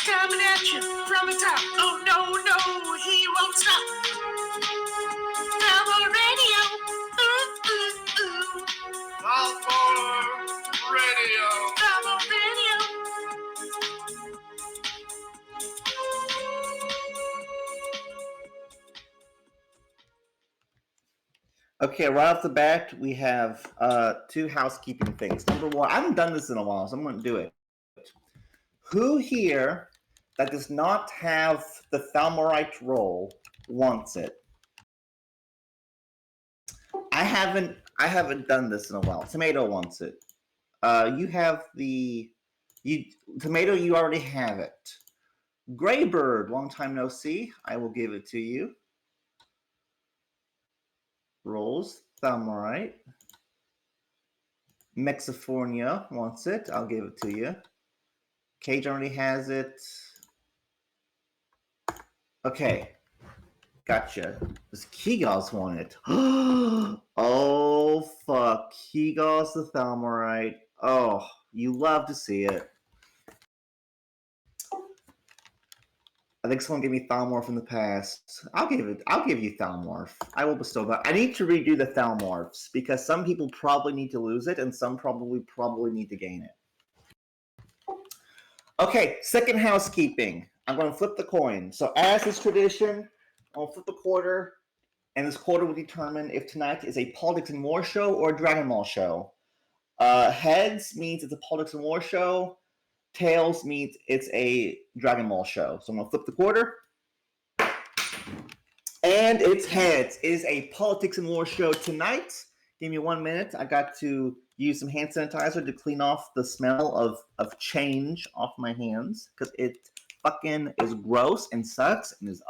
coming at you from the top. Oh no, no, he won't stop. Thalmor Radio. Ooh, ooh, ooh. Thalmor Radio. Thalmor Radio. Okay, right off the bat, we have two housekeeping things. Number one, I haven't done this in a while, so I'm going to do it. Who here that does not have the Thalmorite roll wants it? I haven't done this in a while. Tomato wants it. You have Tomato, you already have it. Graybird, long time no see. I will give it to you. Rolls, Thalmorite. Mexifornia wants it. I'll give it to you. Cage already has it. Okay. Gotcha. Does Keegos want it? Oh, fuck. Keegos the Thalmorite. Oh, you love to see it. I think someone gave me Thalmor from the past. I'll give you Thalmorph. I will bestow that. I need to redo the Thalmorphs because some people probably need to lose it and some probably need to gain it. Okay, second housekeeping. I'm going to flip the coin. So as is tradition, I'll flip a quarter, and this quarter will determine if tonight is a Politics and War show or a Dragon Ball show. Heads means it's a Politics and War show. Tails means it's a Dragon Ball show. So I'm going to flip the quarter. And it's heads. It is a Politics and War show tonight. Give me 1 minute. I got to use some hand sanitizer to clean off the smell of change off my hands. Because it fucking is gross and sucks and is,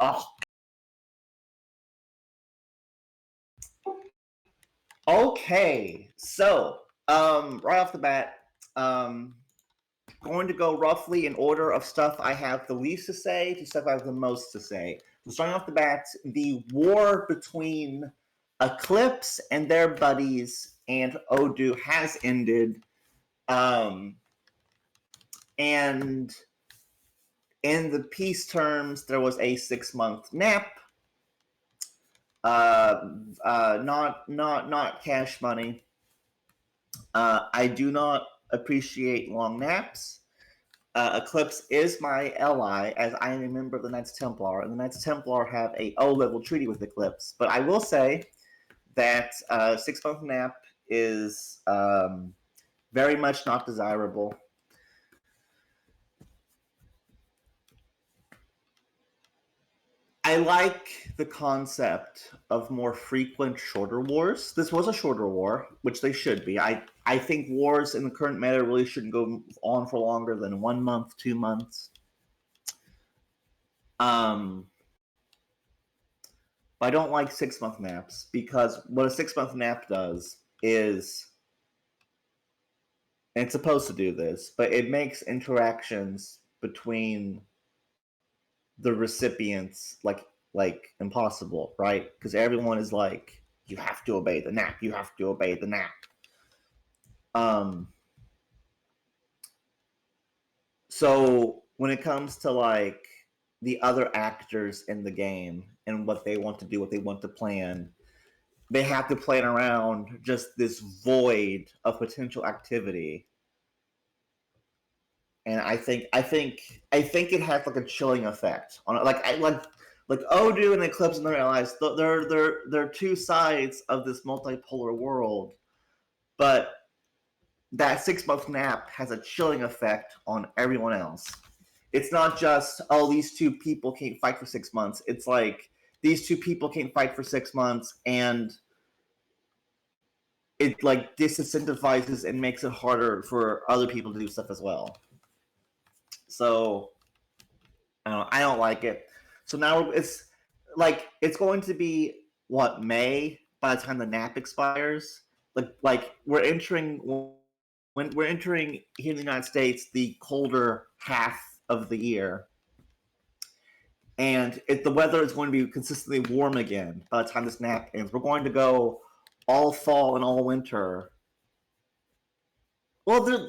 Okay. So, right off the bat, going to go roughly in order of stuff I have the least to say to stuff I have the most to say. So starting off the bat, the war between Eclipse and their buddies and Odu has ended. And in the peace terms, there was a 6-month nap. Not cash money. I do not appreciate long naps. Eclipse is my ally, as I am a member of the Knights Templar, and the Knights Templar have a O-level treaty with Eclipse. But I will say that 6-month nap is very much not desirable. I like the concept of more frequent, shorter wars. This was a shorter war, which they should be. I think wars in the current meta really shouldn't go on for longer than 1 month, 2 months. But I don't like 6-month naps because what a 6-month nap does is, and it's supposed to do this, but it makes interactions between the recipients like impossible, right? Because everyone is like, you have to obey the nap. You have to obey the nap. So when it comes to like the other actors in the game and what they want to do, what they want to plan, they have to plan around just this void of potential activity. And I think it has like a chilling effect on it. Like Odu and Eclipse and their allies. They're two sides of this multipolar world, but that 6-month nap has a chilling effect on everyone else. It's not just these two people can't fight for 6 months. It's like these two people can't fight for 6 months, and it like disincentivizes and makes it harder for other people to do stuff as well. So I don't like it. So now it's going to be May by the time the nap expires. Like we're entering here in the United States the colder half of the year, and the weather is going to be consistently warm again by the time this nap ends. We're going to go all fall and all winter. Well,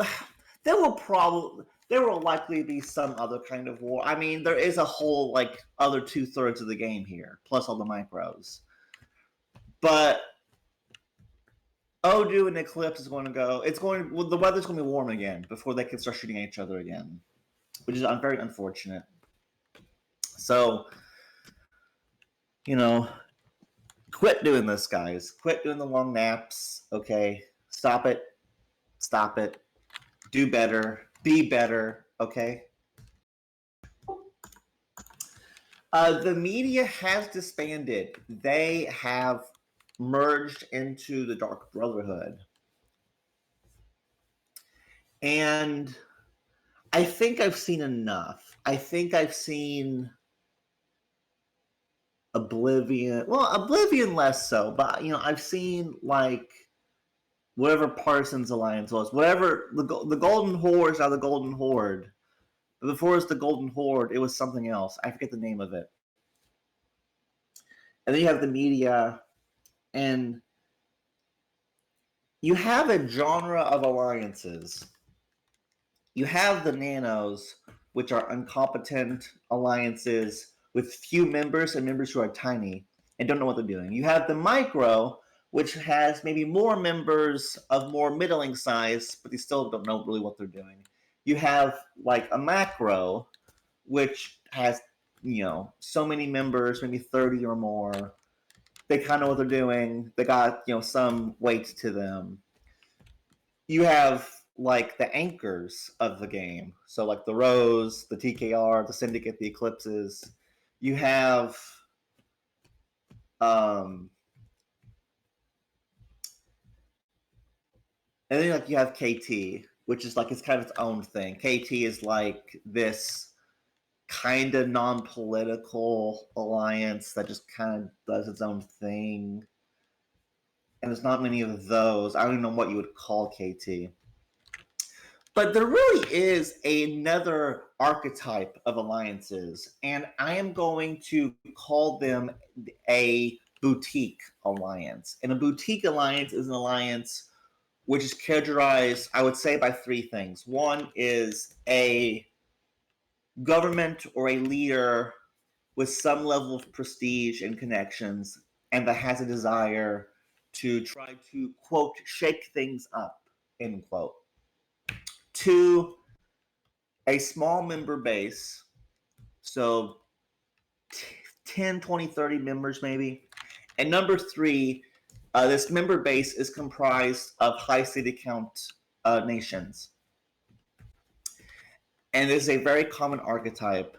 there will likely be some other kind of war. I mean, there is a whole like other 2/3 of the game here, plus all the micros. But Odu and Eclipse is going to go. The weather's going to be warm again before they can start shooting at each other again, which is very unfortunate. So, quit doing this, guys. Quit doing the long naps. Okay, stop it. Do better. Be better. Okay. The media has disbanded. They have merged into the Dark Brotherhood. And I think I've seen enough. I think I've seen Oblivion. Well, Oblivion less so, but I've seen like whatever Parsons Alliance was, whatever the Golden Horde is now the Golden Horde. But before it was the Golden Horde, it was something else. I forget the name of it. And then you have the media, and you have a genre of alliances. You have the nanos, which are incompetent alliances with few members and members who are tiny and don't know what they're doing. You have the micro, which has maybe more members of more middling size, but they still don't know really what they're doing. You have like a macro, which has, so many members, maybe 30 or more. They kind of know what they're doing. They got, some weight to them. You have like the anchors of the game. So like the Rose, the TKR, the Syndicate, the Eclipses. You have and then like you have KT, which is like it's kind of its own thing. KT is like this kind of non-political alliance that just kind of does its own thing. And there's not many of those. I don't even know what you would call KT. But there really is another archetype of alliances, and I am going to call them a boutique alliance. And a boutique alliance is an alliance which is characterized, I would say, by three things. One is a government or a leader with some level of prestige and connections, and that has a desire to try to, quote, shake things up, end quote. Two, a small member base, so 10, 20, 30 members maybe. And number three, this member base is comprised of high city count nations. And this is a very common archetype.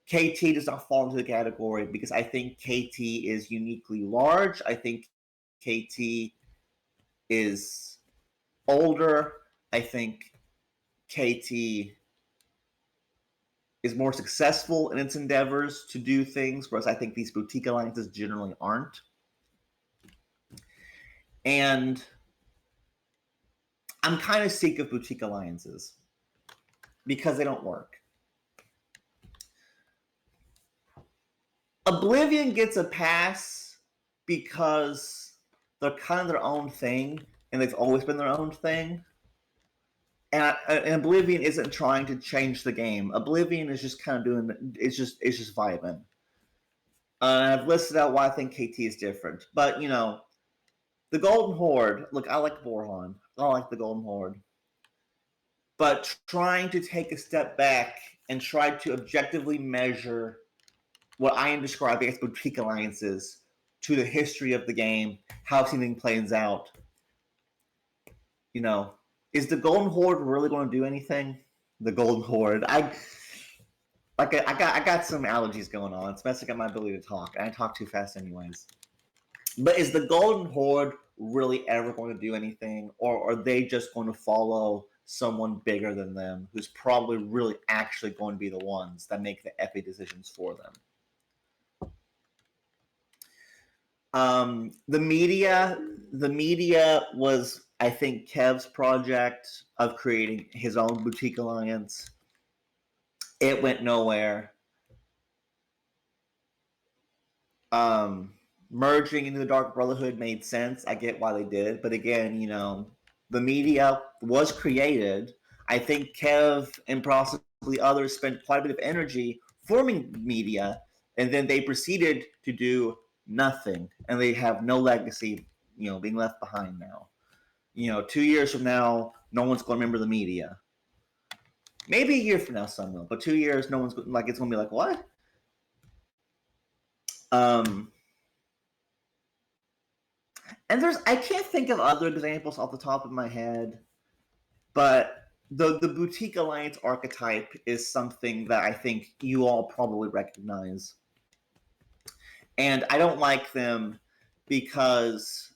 KT does not fall into the category because I think KT is uniquely large. I think KT is older. I think KT is more successful in its endeavors to do things, whereas I think these boutique alliances generally aren't. And I'm kind of sick of boutique alliances because they don't work. Oblivion gets a pass because they're kind of their own thing, and they've always been their own thing. And Oblivion isn't trying to change the game. Oblivion is just kind of doing it's just vibing. I've listed out why I think KT is different, but the Golden Horde. Look, I like Borhan. I like the Golden Horde, but trying to take a step back and try to objectively measure what I am describing as boutique alliances to the history of the game, how something plays out. Is the Golden Horde really going to do anything? The Golden Horde. I got some allergies going on. It's messing up my ability to talk, and I talk too fast anyways. But is the Golden Horde really ever going to do anything, or are they just going to follow someone bigger than them who's probably really actually going to be the ones that make the epic decisions for them? The media was, I think, Kev's project of creating his own boutique alliance. It went nowhere. Merging into the Dark Brotherhood made sense. I get why they did, but again, the media was created. I think Kev and possibly others spent quite a bit of energy forming media, and then they proceeded to do nothing, and they have no legacy, being left behind now. 2 years from now, no one's going to remember the media. Maybe a year from now, some will, but 2 years, no one's it's going to be like, what? And I can't think of other examples off the top of my head, but the Boutique Alliance archetype is something that I think you all probably recognize. And I don't like them because,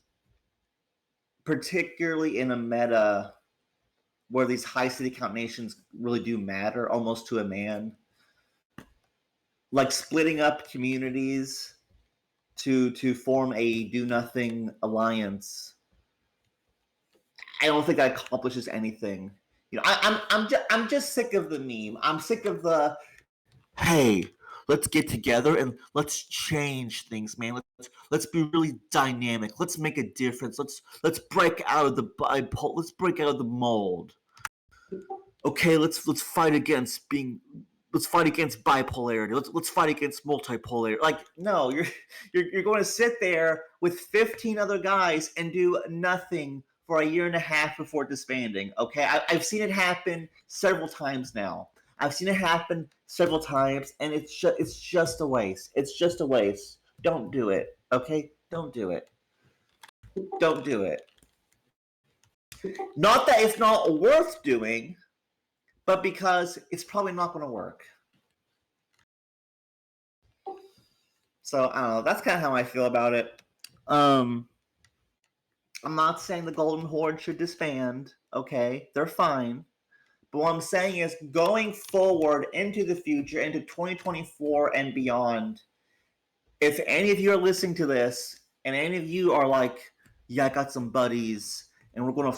particularly in a meta where these high city count nations really do matter almost to a man, like splitting up communities to form a do-nothing alliance, I don't think that accomplishes anything. I'm just sick of the meme. I'm sick of the, hey, let's get together and let's change things, man. Let's be really dynamic. Let's make a difference. Let's break out of the let's break out of the mold. Okay, let's fight against bipolarity. Let's fight against multipolarity. Like, no, you're going to sit there with 15 other guys and do nothing for a year and a half before disbanding. Okay, I've seen it happen several times now. I've seen it happen several times, and it's just a waste. It's just a waste. Don't do it. Okay, don't do it. Don't do it. Not that it's not worth doing, but because it's probably not going to work. So, I don't know. That's kind of how I feel about it. I'm not saying the Golden Horde should disband. Okay, they're fine. But what I'm saying is, going forward into the future, into 2024 and beyond, if any of you are listening to this, and any of you are like, yeah, I got some buddies, and we're gonna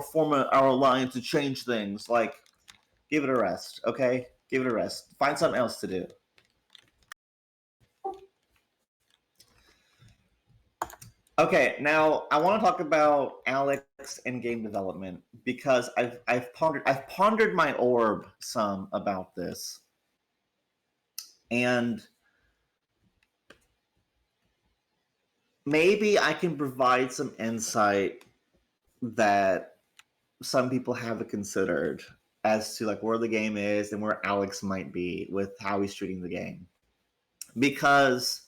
form our alliance to change things, like, give it a rest, okay? Give it a rest. Find something else to do. Okay, now I want to talk about Alex and game development because I've pondered my orb some about this, and maybe I can provide some insight that some people haven't considered as to like where the game is and where Alex might be with how he's treating the game, because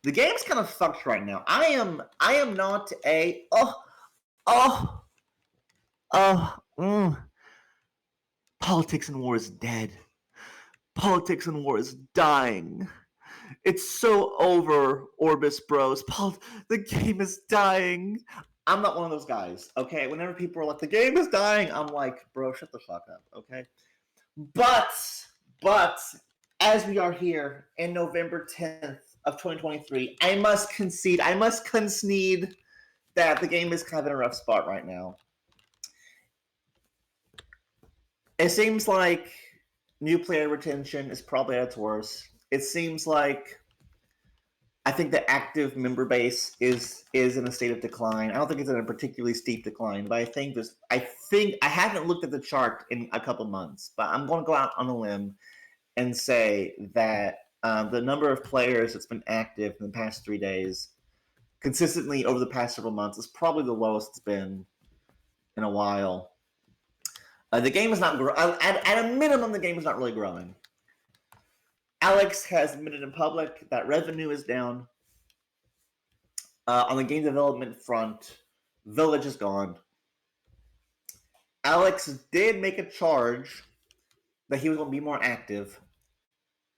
the game's kind of fucked right now. I am not a politics and war is dead. Politics and war is dying. It's so over, Orbis Bros. The game is dying. I'm not one of those guys, okay? Whenever people are like, the game is dying, I'm like, bro, shut the fuck up, okay? But, as we are here in November 10th of 2023, I must concede that the game is kind of in a rough spot right now. It seems like new player retention is probably at its worst. It seems like I think the active member base is in a state of decline. I don't think it's in a particularly steep decline, but I think I haven't looked at the chart in a couple months, but I'm going to go out on a limb and say that the number of players that's been active in the past 3 days, consistently over the past several months, is probably the lowest it's been in a while. The game is not at a minimum. The game is not really growing. Alex has admitted in public that revenue is down. On the game development front, Village is gone. Alex did make a charge that he was going to be more active.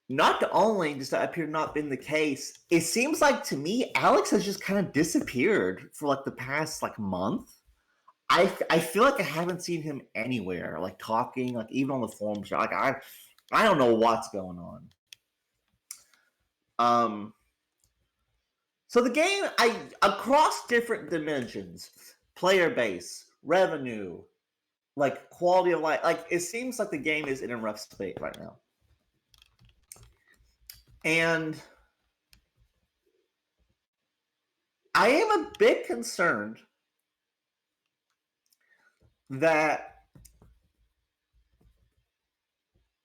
Not only does that appear to not been the case, it seems like to me Alex has just kind of disappeared for like the past like month. I feel like I haven't seen him anywhere, like talking, like even on the forums. Like I don't know what's going on. So the game, across different dimensions, player base, revenue, like quality of life, like it seems like the game is in a rough state right now. And I am a bit concerned that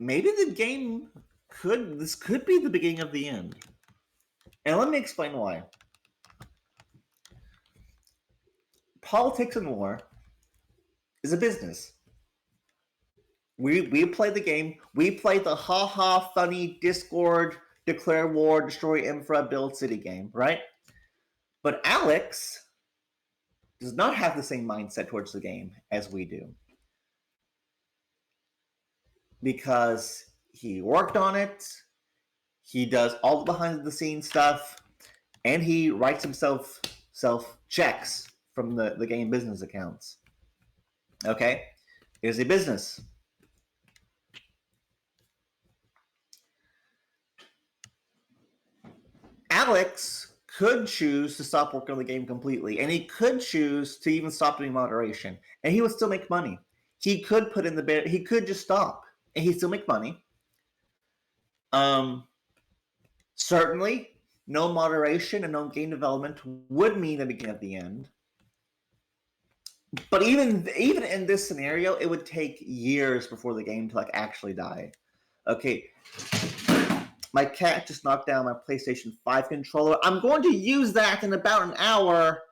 maybe the game could be the beginning of the end. And let me explain why. Politics and war is a business. We play the game. We play the funny Discord, declare war, destroy infra, build city game, right? But Alex does not have the same mindset towards the game as we do. Because he worked on it, he does all the behind the scenes stuff, and he writes himself checks from the game business accounts. Okay? It is a business. Alex could choose to stop working on the game completely, and he could choose to even stop doing moderation, and he would still make money. He could put in the he could just stop, and he'd still make money. Certainly, no moderation and no game development would mean the beginning of the end. But even in this scenario, it would take years before the game to like actually die. Okay. My cat just knocked down my PlayStation 5 controller. I'm going to use that in about an hour.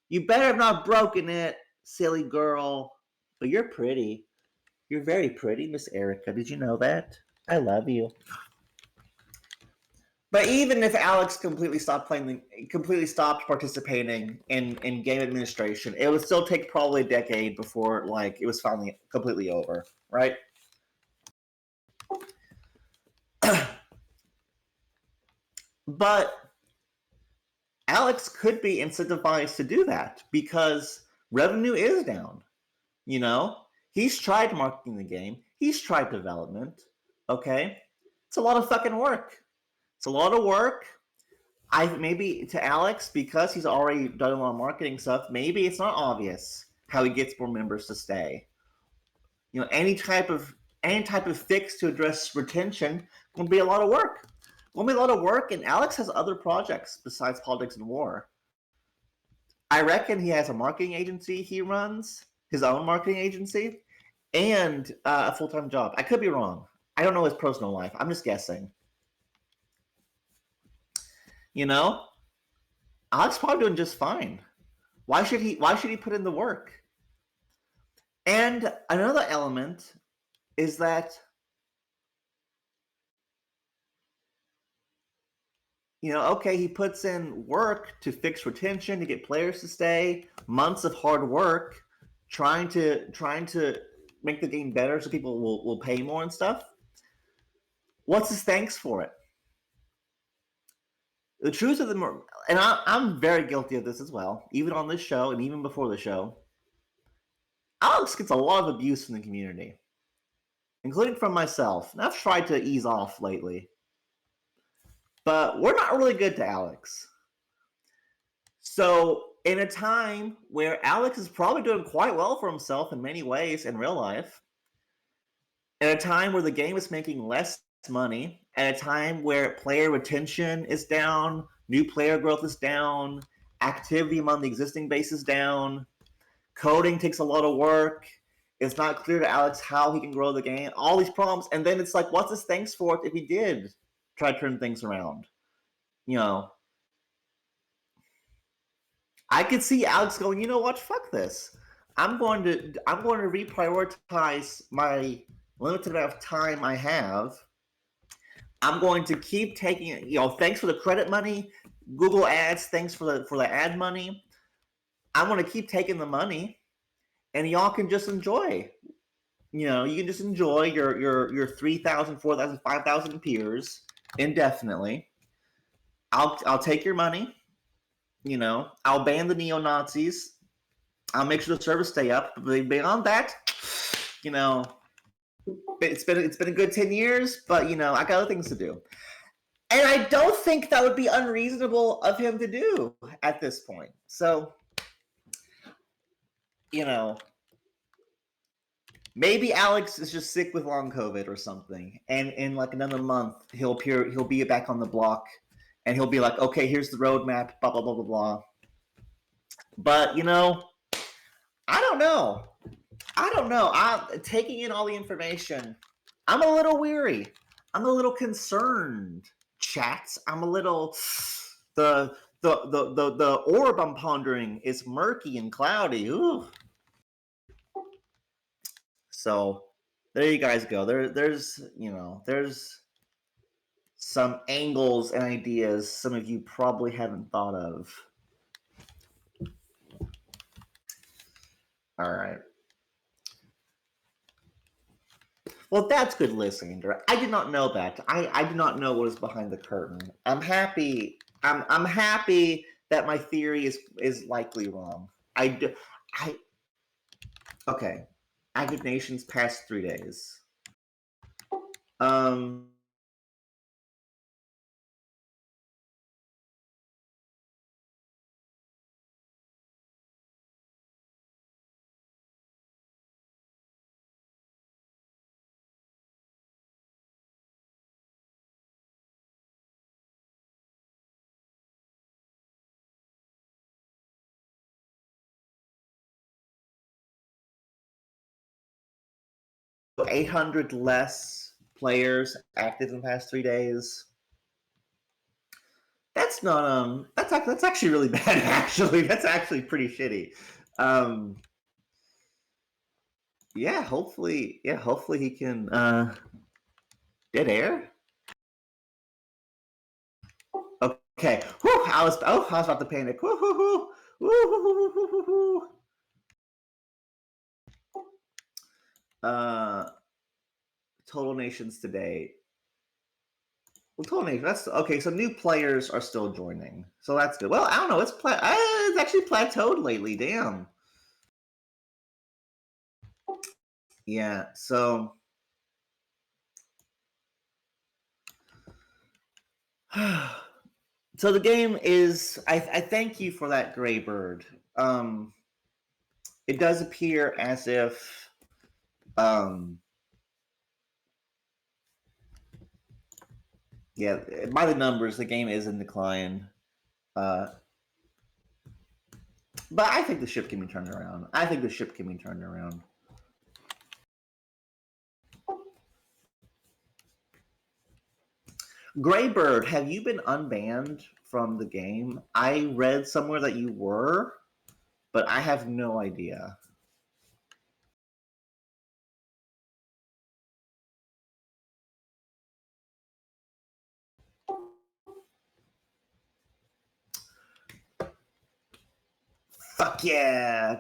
You better have not broken it, silly girl. But you're pretty. You're very pretty, Miss Erica. Did you know that? I love you. But even if Alex completely stopped participating in game administration, it would still take probably a decade before like it was finally completely over, right? But Alex could be incentivized to do that because revenue is down. You know, he's tried marketing the game. He's tried development. Okay, it's a lot of fucking work. It's a lot of work. Maybe to Alex, because he's already done a lot of marketing stuff, maybe it's not obvious how he gets more members to stay. You know, any type of fix to address retention will be a lot of work. Will be a lot of work, and Alex has other projects besides politics and war. I reckon he has a marketing agency he runs, his own marketing agency, and a full-time job. I could be wrong. I don't know his personal life. I'm just guessing. You know, Alex probably doing just fine. Why should he put in the work? And another element is that, you know, okay, he puts in work to fix retention, to get players to stay, months of hard work, trying to make the game better so people will pay more and stuff. What's his thanks for it? The truth of the and I'm very guilty of this as well, even on this show and even before the show. Alex gets a lot of abuse from the community, including from myself. And I've tried to ease off lately. But we're not really good to Alex. So, in a time where Alex is probably doing quite well for himself in many ways in real life, at a time where the game is making less money, at a time where player retention is down, new player growth is down, activity among the existing base is down, coding takes a lot of work, it's not clear to Alex how he can grow the game, all these problems, and then it's like, what's his thanks for it if he did try to turn things around? You know, I could see Alex going, you know what, fuck this. I'm going to reprioritize my limited amount of time I have. I'm going to keep taking it, you know, thanks for the credit money, Google Ads, thanks for the ad money. I'm going to keep taking the money, and y'all can just enjoy. You know, you can just enjoy your 3,000, 4,000, 5,000 peers indefinitely. I'll take your money. You know, I'll ban the neo-Nazis. I'll make sure the servers stay up. But beyond that, you know, it's been a good 10 years, but you know, I got other things to do. And I don't think that would be unreasonable of him to do at this point. So, you know, maybe Alex is just sick with long COVID or something, and in like another month he'll be back on the block, and he'll be like, okay, here's the roadmap, blah blah blah blah blah. But you know, I don't know. I'm taking in all the information I'm a little weary. I'm a little concerned, chats. I'm a little the orb I'm pondering is murky and cloudy. Ooh. So there you guys go. There's some angles and ideas some of you probably haven't thought of. All right. Well, that's good listening. I did not know that. I did not know what is behind the curtain. I'm happy. I'm happy that my theory is likely wrong. I okay. Active Nations past 3 days. Um. 800 less players active in the past 3 days. That's not that's actually really bad. Actually, that's actually pretty shitty. Hopefully he can dead air. Okay. Whew, I was about to panic. Total nations today. Well, total nations. That's okay. So new players are still joining, so that's good. Well, I don't know. It's actually plateaued lately. Damn. Yeah. So. So the game is. I thank you for that, Gray Bird. It does appear as if. Yeah, by the numbers, the game is in decline. But I think the ship can be turned around. Graybird, have you been unbanned from the game? I read somewhere that you were, but I have no idea. Fuck yeah!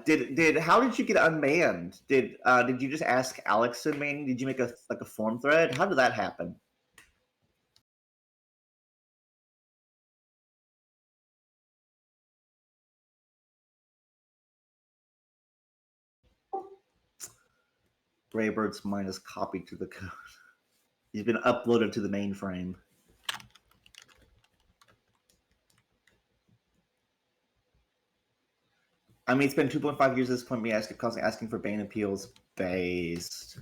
How did you get unbanned? Did you just ask Alex to unban? Did you make a forum thread? How did that happen? Graybird's mine is copied to the code. He's been uploaded to the mainframe. I mean, it's been 2.5 years at this point. Me constantly asking for Bane appeals based.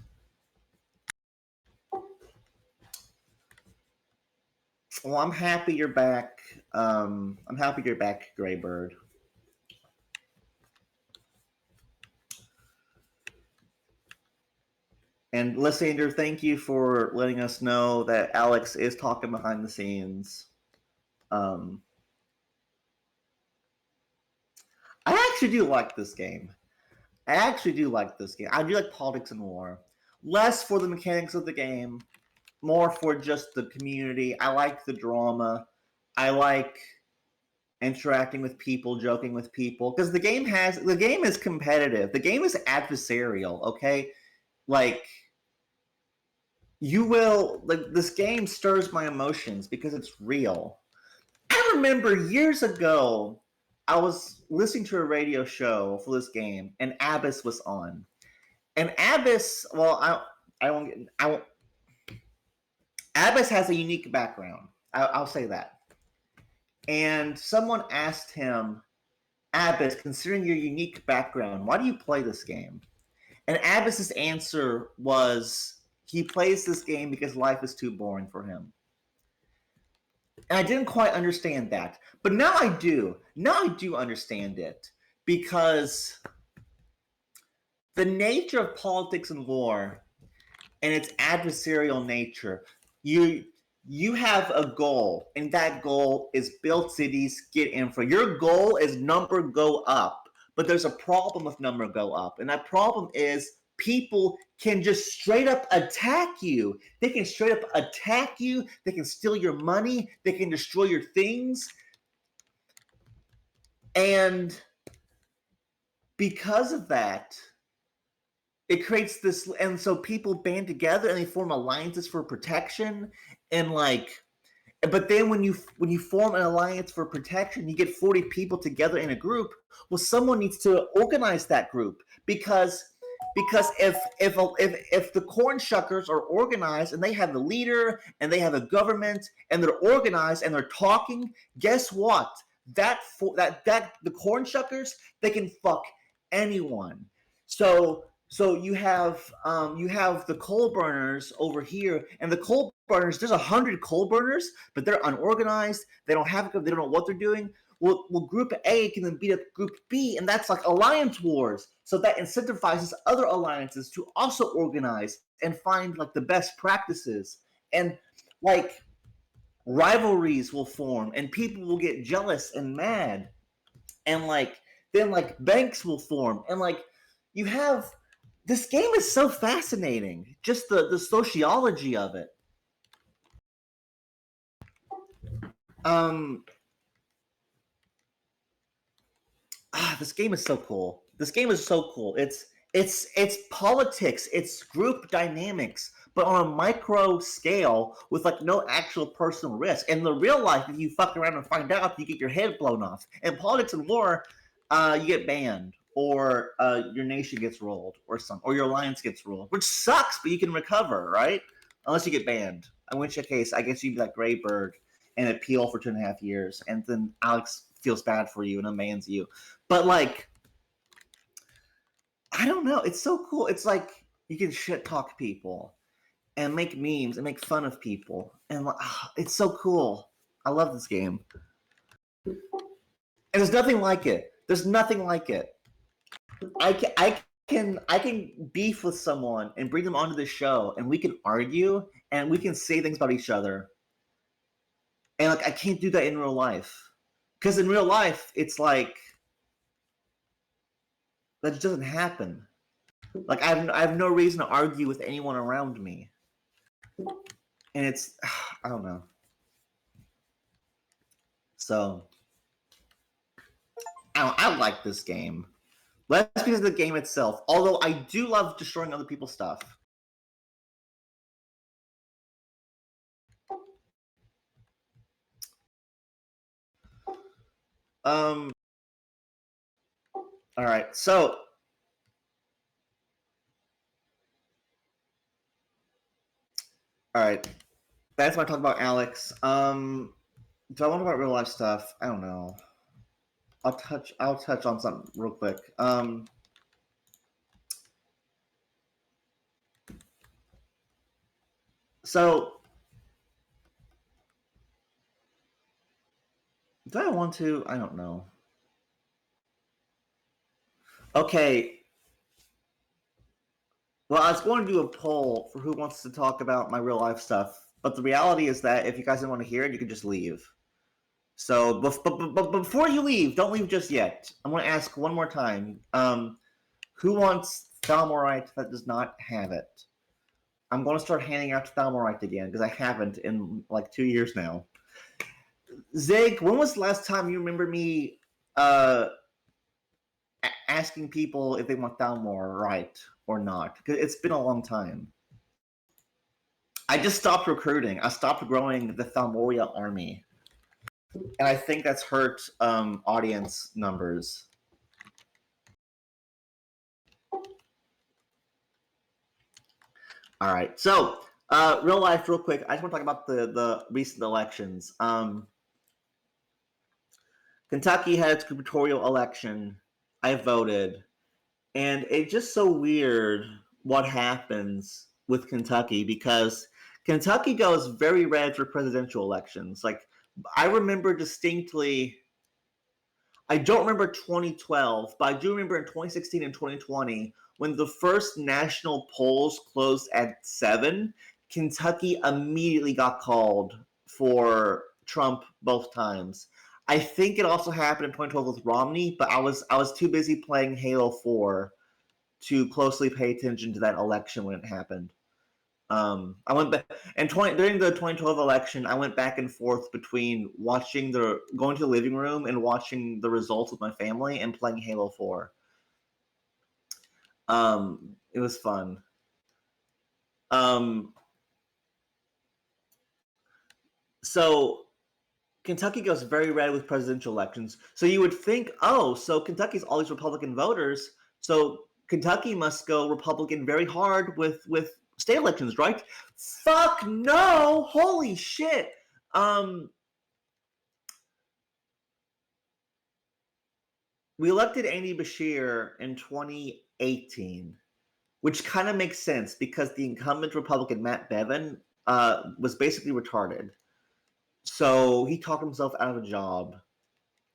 Well, I'm happy you're back. I'm happy you're back, Graybird. And Lysander, thank you for letting us know that Alex is talking behind the scenes. I actually do like this game. I do like Politics and War. Less for the mechanics of the game, more for just the community. I like the drama. I like interacting with people, joking with people, because the game is competitive. The game is adversarial. Okay, like this game stirs my emotions because it's real. I remember years ago, I was listening to a radio show for this game, and Abyss was on. And Abyss, well, I won't. Abyss has a unique background. I'll say that. And someone asked him, Abyss, considering your unique background, why do you play this game? And Abyss's answer was he plays this game because life is too boring for him. And I didn't quite understand that. But now I do. Now I do understand it. Because the nature of politics and war and its adversarial nature. You have a goal, and that goal is build cities, get infra. Your goal is number go up, but there's a problem with number go up, and that problem is people can just straight up attack you. They can straight up attack you. They can steal your money. They can destroy your things. And because of that, it creates this, and so people band together and they form alliances for protection, and like, but then when you form an alliance for protection, you get 40 people together in a group. Well, someone needs to organize that group, because if the corn shuckers are organized and they have a leader and they have a government and they're organized and they're talking, guess what? That the corn shuckers, they can fuck anyone. So you have the coal burners over here, and the coal burners. There's 100 coal burners, but they're unorganized. They don't have. They don't know what they're doing. Well, Group A can then beat up Group B, and that's like alliance wars. So that incentivizes other alliances to also organize and find like the best practices, and like rivalries will form, and people will get jealous and mad, and like then like banks will form, and like you have. This game is so fascinating. Just the sociology of it. This game is so cool. This game is so cool. It's politics. It's group dynamics, but on a micro scale with like no actual personal risk. In the real life, if you fuck around and find out, you get your head blown off. In politics and war, you get banned, or your nation gets rolled, or your alliance gets rolled, which sucks, but you can recover, right? Unless you get banned. In which case, I guess you'd be like Graybird and appeal for 2.5 years, and then Alex feels bad for you and unbans you. But like, I don't know. It's so cool. It's like you can shit talk people and make memes and make fun of people, and it's so cool. I love this game, and there's nothing like it. There's nothing like it. I can beef with someone and bring them onto the show, and we can argue and we can say things about each other. And like, I can't do that in real life, because in real life it's like that just doesn't happen. Like I have no reason to argue with anyone around me, and it's I don't know. So I like this game. Less because of the game itself, although I do love destroying other people's stuff. All right, so all right, that's what I talk about Alex. Do I want to talk about real life stuff? I don't know. I'll touch on something real quick. So do I want to? I don't know. Okay. Well, I was going to do a poll for who wants to talk about my real life stuff, but the reality is that if you guys don't want to hear it, you can just leave. So, but before you leave, don't leave just yet. I'm going to ask one more time. Who wants Thalmorite that does not have it? I'm going to start handing out Thalmorite again, because I haven't in like 2 years now. Zig, when was the last time you remember me asking people if they want Thalmorite or not? Because it's been a long time. I just stopped recruiting. I stopped growing the Thalmoria army. And I think that's hurt audience numbers. All right. So, real life, real quick. I just want to talk about the recent elections. Kentucky had its gubernatorial election. I voted. And it's just so weird what happens with Kentucky, because Kentucky goes very red for presidential elections. Like, I remember distinctly, I don't remember 2012, but I do remember in 2016 and 2020 when the first national polls closed at 7, Kentucky immediately got called for Trump both times. I think it also happened in 2012 with Romney, but I was too busy playing Halo 4 to closely pay attention to that election when it happened. I went back and during the 2012 election, I went back and forth between going to the living room and watching the results with my family and playing Halo 4. It was fun. So Kentucky goes very red with presidential elections. So you would think, so Kentucky's all these Republican voters, so Kentucky must go Republican very hard with state elections, right? Fuck no! Holy shit! We elected Andy Beshear in 2018, which kind of makes sense because the incumbent Republican Matt Bevin was basically retarded. So he talked himself out of a job.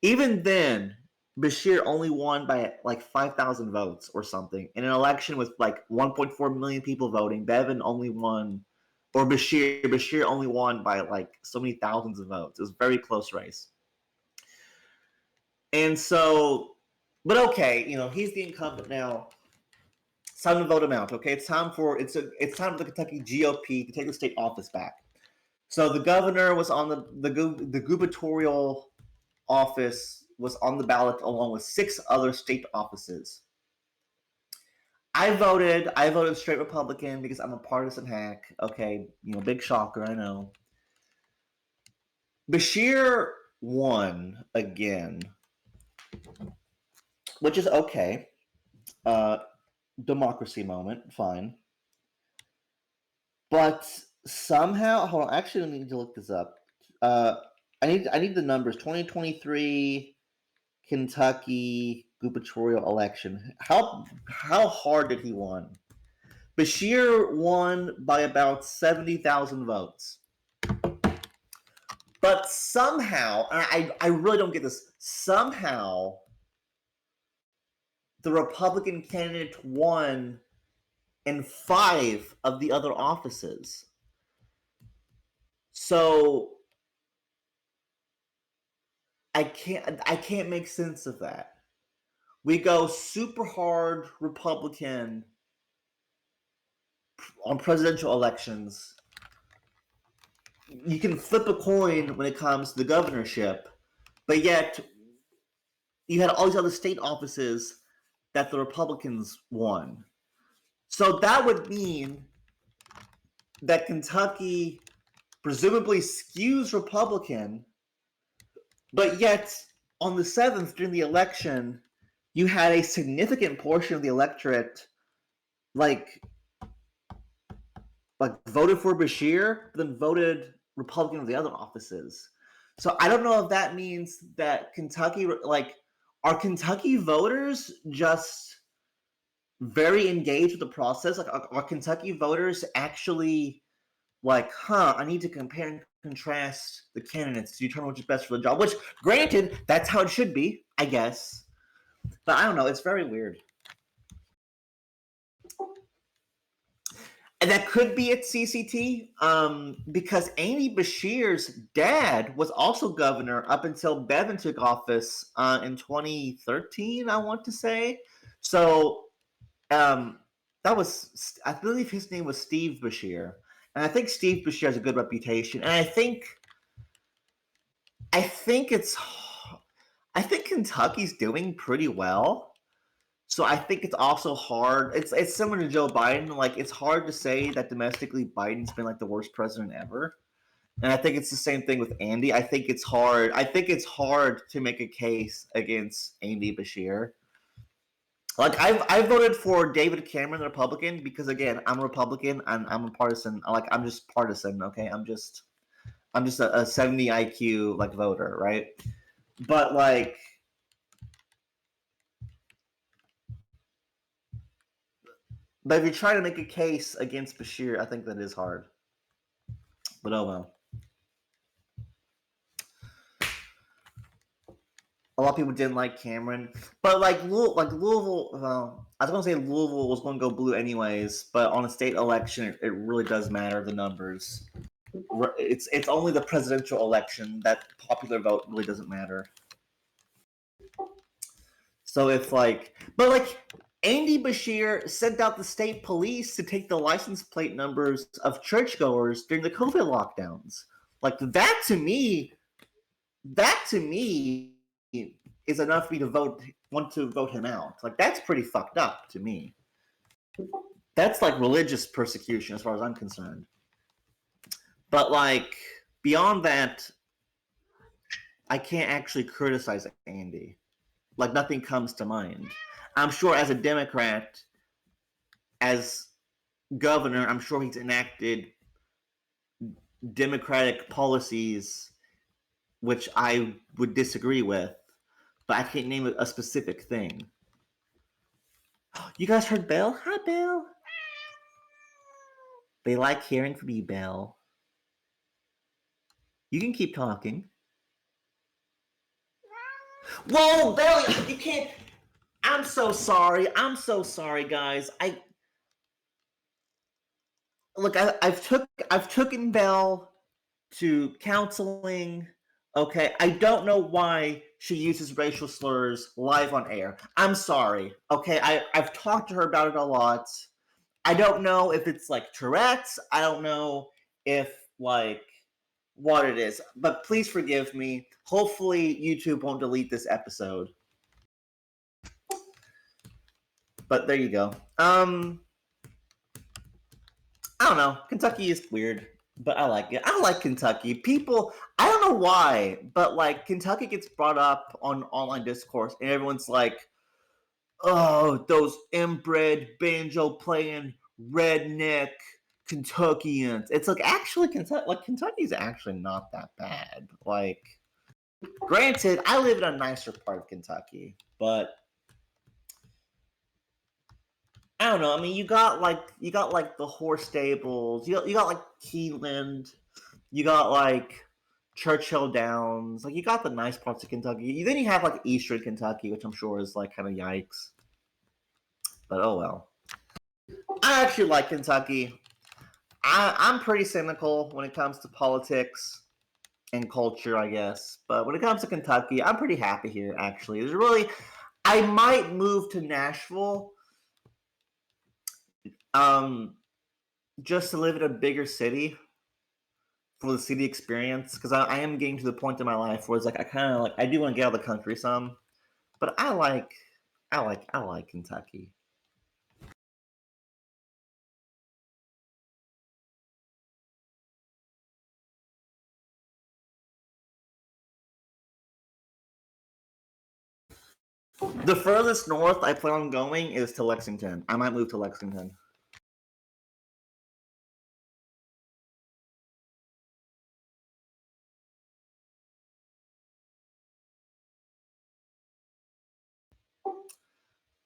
Even then, Beshear only won by like 5,000 votes or something. In an election with like 1.4 million people voting, Bevin only won, or Beshear only won by like so many thousands of votes. It was a very close race. And so, but okay, he's the incumbent now. It's time to vote him out. Okay, it's time for the Kentucky GOP to take the state office back. So the governor was on the gubernatorial office was on the ballot along with 6 other state offices. I voted straight Republican because I'm a partisan hack. Okay, big shocker, I know. Beshear won again, which is okay. Democracy moment, fine. But somehow, hold on, actually I need to look this up. I need the numbers. 2023 Kentucky gubernatorial election. How hard did he win? Beshear won by about 70,000 votes. But somehow, and I really don't get this, somehow the Republican candidate won in 5 of the other offices. So I can't make sense of that. We go super hard Republican on presidential elections. You can flip a coin when it comes to the governorship, but yet you had all these other state offices that the Republicans won. So that would mean that Kentucky presumably skews Republican, but yet on the 7th during the election, you had a significant portion of the electorate like voted for Beshear, then voted Republican of the other offices. So I don't know if that means that Kentucky, are Kentucky voters just very engaged with the process? Like, are Kentucky voters actually I need to compare and contrast the candidates to determine which is best for the job? Which, granted, that's how it should be, I guess. But I don't know. It's very weird. And that could be at CCT, because Andy Beshear's dad was also governor up until Bevin took office in 2013, I want to say. So that was, I believe his name was Steve Beshear. And I think Steve Beshear has a good reputation. And I think Kentucky's doing pretty well. So I think it's also hard. It's similar to Joe Biden. Like, it's hard to say that domestically Biden's been like the worst president ever. And I think it's the same thing with Andy. I think it's hard to make a case against Andy Beshear. Like, I voted for David Cameron, the Republican, because again, I'm a Republican and I'm a partisan. I'm just partisan, okay? I'm just a 70 IQ voter, right? But if you try to make a case against Beshear, I think that is hard. But oh well. A lot of people didn't like Cameron, but like Louisville. Well, I was gonna say Louisville was going to go blue anyways, but on a state election, it really does matter the numbers. It's only the presidential election that popular vote really doesn't matter. So if Andy Bashir sent out the state police to take the license plate numbers of churchgoers during the COVID lockdowns. Like that to me is enough for me to want to vote him out. Like that's pretty fucked up to me. That's like religious persecution as far as I'm concerned. But like beyond that, I can't actually criticize Andy. Like nothing comes to mind. I'm sure as a Democrat, as governor, I'm sure he's enacted Democratic policies which I would disagree with, but I can't name a specific thing. You guys heard Belle? Hi, Belle. They like hearing from you, Belle. You can keep talking. Whoa, Belle, you can't. I'm so sorry. I'm so sorry, guys. I've taken Belle to counseling. Okay, I don't know why she uses racial slurs live on air. I'm sorry. Okay, I've talked to her about it a lot. I don't know if it's like Tourette's. I don't know if like what it is. But please forgive me. Hopefully YouTube won't delete this episode. But there you go. I don't know. Kentucky is weird, but I like it. I like Kentucky. People, I don't know why, but like Kentucky gets brought up on online discourse, and everyone's like, "Oh, those inbred banjo playing redneck Kentuckians." It's like actually Kentucky's actually not that bad. Like, granted, I live in a nicer part of Kentucky, but I don't know. I mean, you got like the horse stables. You got like Keeneland. You got like Churchill Downs. Like you got the nice parts of Kentucky. Then you have like Eastern Kentucky, which I'm sure is like kind of yikes. But oh well. I actually like Kentucky. I'm pretty cynical when it comes to politics and culture, I guess. But when it comes to Kentucky, I'm pretty happy here. Actually, I might move to Nashville. Just to live in a bigger city for the city experience, because I am getting to the point in my life where it's like I do want to get out of the country some, but I like Kentucky. The furthest north I plan on going is to Lexington. I might move to Lexington.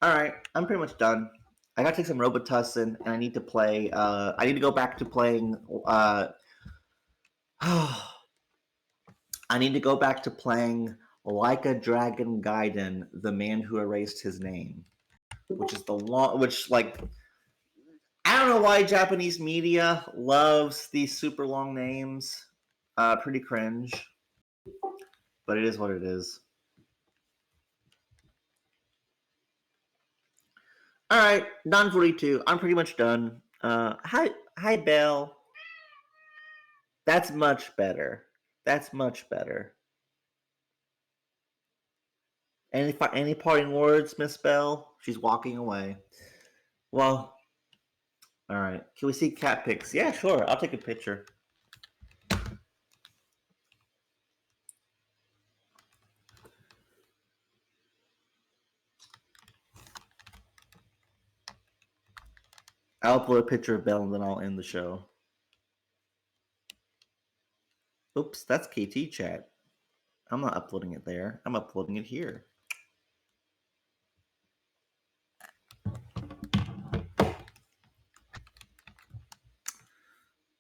All right, I'm pretty much done. I gotta take some Robitussin, and I need to play. I need to go back to playing. I need to go back to playing Like a Dragon Gaiden, the man who erased his name, which is the long, which like I don't know why Japanese media loves these super long names. Pretty cringe, but it is what it is. All right, done 42. I'm pretty much done. Hi, Belle. That's much better. That's much better. Any parting words, Miss Bell? She's walking away. Well, all right. Can we see cat pics? Yeah, sure. I'll take a picture. I'll upload a picture of Belle and then I'll end the show. Oops, that's KT chat. I'm not uploading it there. I'm uploading it here.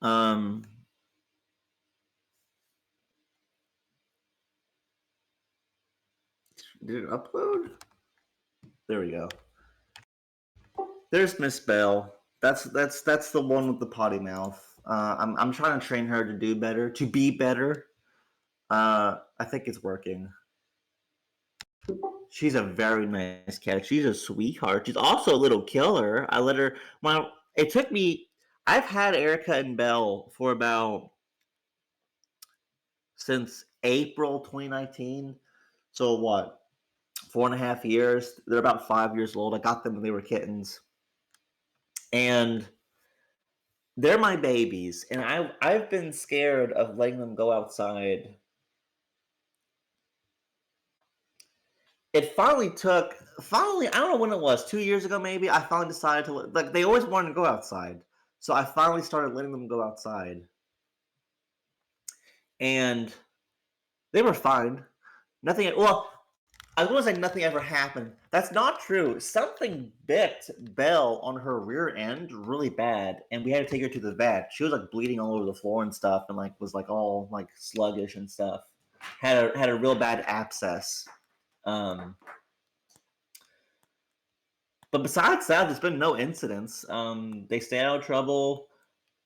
Um, Did it upload? There we go. There's Miss Bell. That's the one with the potty mouth. I'm trying to train her to do better, to be better. I think it's working. She's a very nice cat. She's a sweetheart. She's also a little killer. I let her. Well, it took me. I've had Erica and Belle for about since April 2019. So what? 4.5 years. They're about 5 years old. I got them when they were kittens, and they're my babies. And I've been scared of letting them go outside. It finally I don't know when it was, 2 years ago maybe, I finally decided to like they always wanted to go outside. So I finally started letting them go outside. And they were fine. Nothing well, I was gonna say nothing ever happened. That's not true. Something bit Belle on her rear end really bad, and we had to take her to the vet. She was like bleeding all over the floor and stuff, and like was like all like sluggish and stuff. Had a real bad abscess. But besides that, there's been no incidents. They stay out of trouble.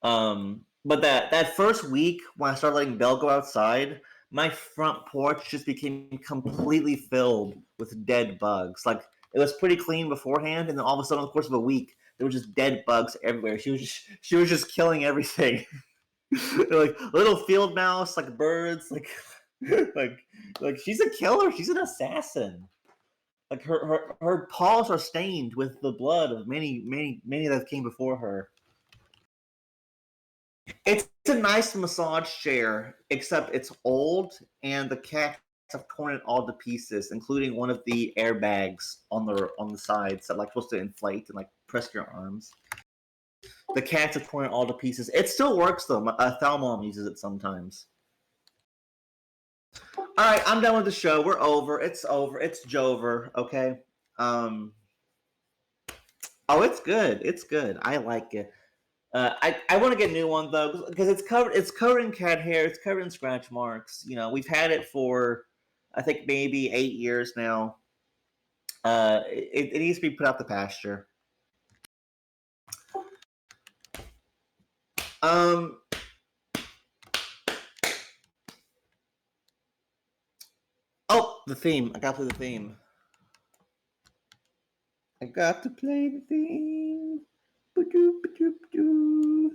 But that first week when I started letting Belle go outside, my front porch just became completely filled with dead bugs. Like it was pretty clean beforehand, and then all of a sudden, in the course of a week, there were just dead bugs everywhere. She was just killing everything. Like little field mouse, like birds, like like she's a killer. She's an assassin. Like her paws are stained with the blood of many that came before her. It's a nice massage chair, except it's old and the cats have torn it all to pieces, including one of the airbags on the sides that like supposed to inflate and like press your arms. The cats have torn it all to pieces. It still works though. Thalmor uses it sometimes. All right, I'm done with the show. We're over. It's over. It's Jover. Okay. Um. Oh, it's good. It's good. I like it. I want to get a new one though because it's covered. It's covered in cat hair. It's covered in scratch marks. You know, we've had it for I think maybe 8 years now. It needs to be put out the pasture. Um. Oh, the theme. I got to play the theme. I got to play the theme. Ba-doo, ba-doo, ba-doo.